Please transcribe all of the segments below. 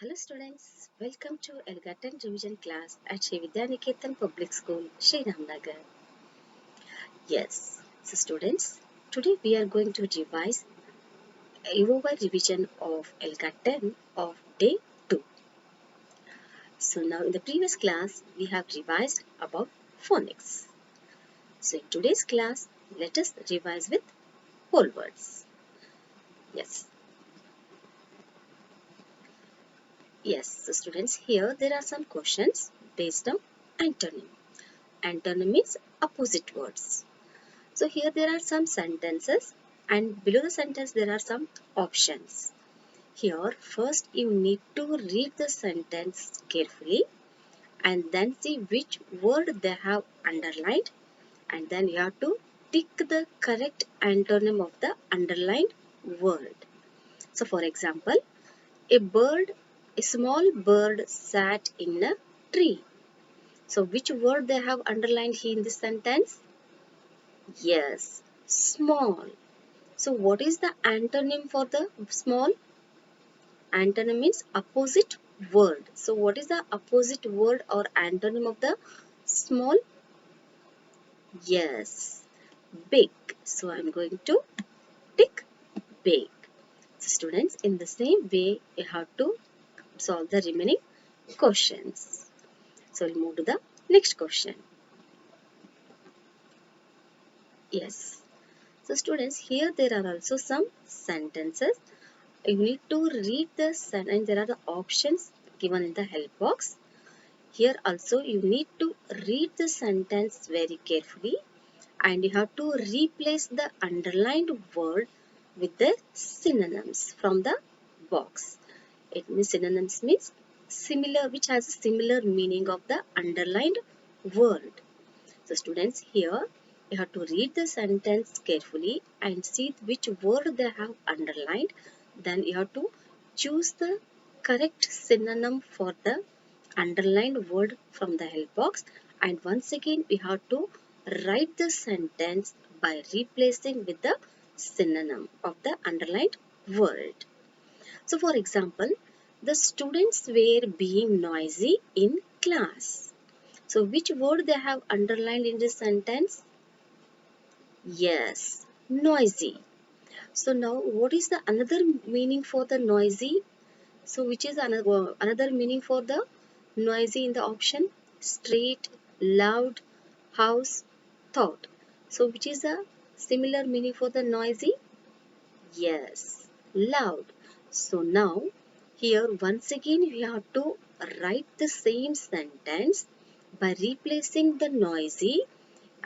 Hello students, welcome to Elgaton revision class at Sri Vidyaniketan Public School, Sri Ramnagar. Yes, so students, today we are going to revise a revision of Elgaton of day 2. So now in the previous class, we have revised about phonics. So in today's class, let us revise with whole words. Yes, yes, so students, here there are some questions based on antonym. Antonym means opposite words. So here there are some sentences and below the sentence there are some options. Here first you need to read the sentence carefully and then see which word they have underlined and then you have to tick the correct antonym of the underlined word. So for example, a small bird sat in a tree. So which word they have underlined here in this sentence? Yes, small. So what is the antonym for the small? Antonym means opposite word. So what is the opposite word or antonym of the small? Yes, big. So I'm going to tick big. So students, in the same way, you have to solve the remaining questions. So we'll move to the next question. Yes. So students, here there are also some sentences. You need to read the sentence. There are the options given in the help box. Here also you need to read the sentence very carefully and you have to replace the underlined word with the synonyms from the box. It means synonyms means similar, which has a similar meaning of the underlined word. So students, here you have to read the sentence carefully and see which word they have underlined. Then you have to choose the correct synonym for the underlined word from the help box. And once again, we have to write the sentence by replacing with the synonym of the underlined word. So for example, the students were being noisy in class. So which word they have underlined in this sentence? Yes, noisy. So now what is the another meaning for the noisy? So which is another meaning for the noisy in the option? Street, loud, house, thought. So which is a similar meaning for the noisy? Yes, loud. So now here once again we have to write the same sentence by replacing the noisy.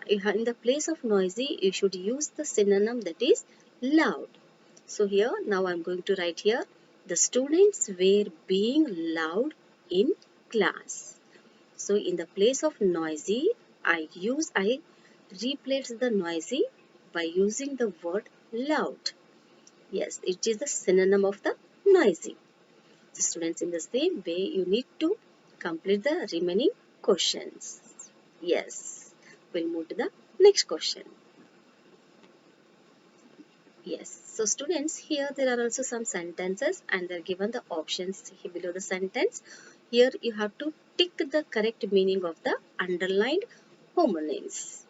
In the place of noisy, you should use the synonym that is loud. So here, now I'm going to write here, the students were being loud in class. So in the place of noisy, I replace the noisy by using the word loud. Yes, it is the synonym of the noisy. So students, in the same way, you need to complete the remaining questions. Yes, we'll move to the next question. Yes, so students, here there are also some sentences and they're given the options here below the sentence. Here you have to tick the correct meaning of the underlined homonyms.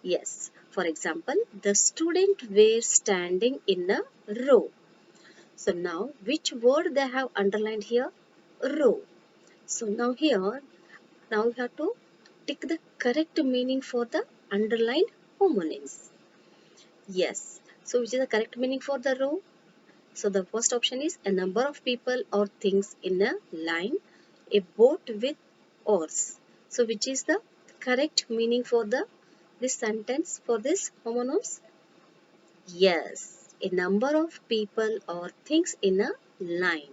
Yes, for example, the student were standing in a row. So now, which word they have underlined here? Row. So now here, now you have to tick the correct meaning for the underlined homonyms. Yes. So which is the correct meaning for the row? So the first option is a number of people or things in a line, a boat with oars. So which is the correct meaning for the this sentence for this homonyms? Yes, a number of people or things in a line.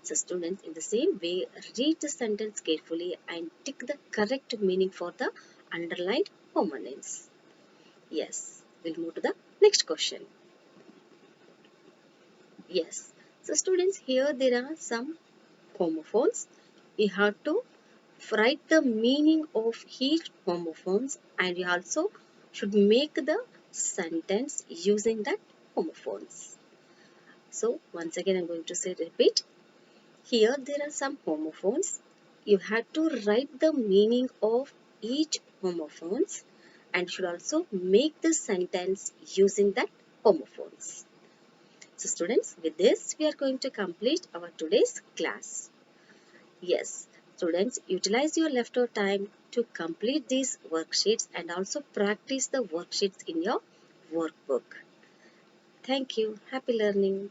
So students, in the same way, read the sentence carefully and tick the correct meaning for the underlined homonyms. Yes, we'll move to the next question. Yes, so students, here there are some homophones. You have to write the meaning of each homophones and you also should make the sentence using that homophones. So once again I'm going to say repeat. Here there are some homophones. You have to write the meaning of each homophones and should also make the sentence using that homophones. So students, with this we are going to complete our today's class. Yes, students, utilize your leftover time to complete these worksheets and also practice the worksheets in your workbook. Thank you. Happy learning.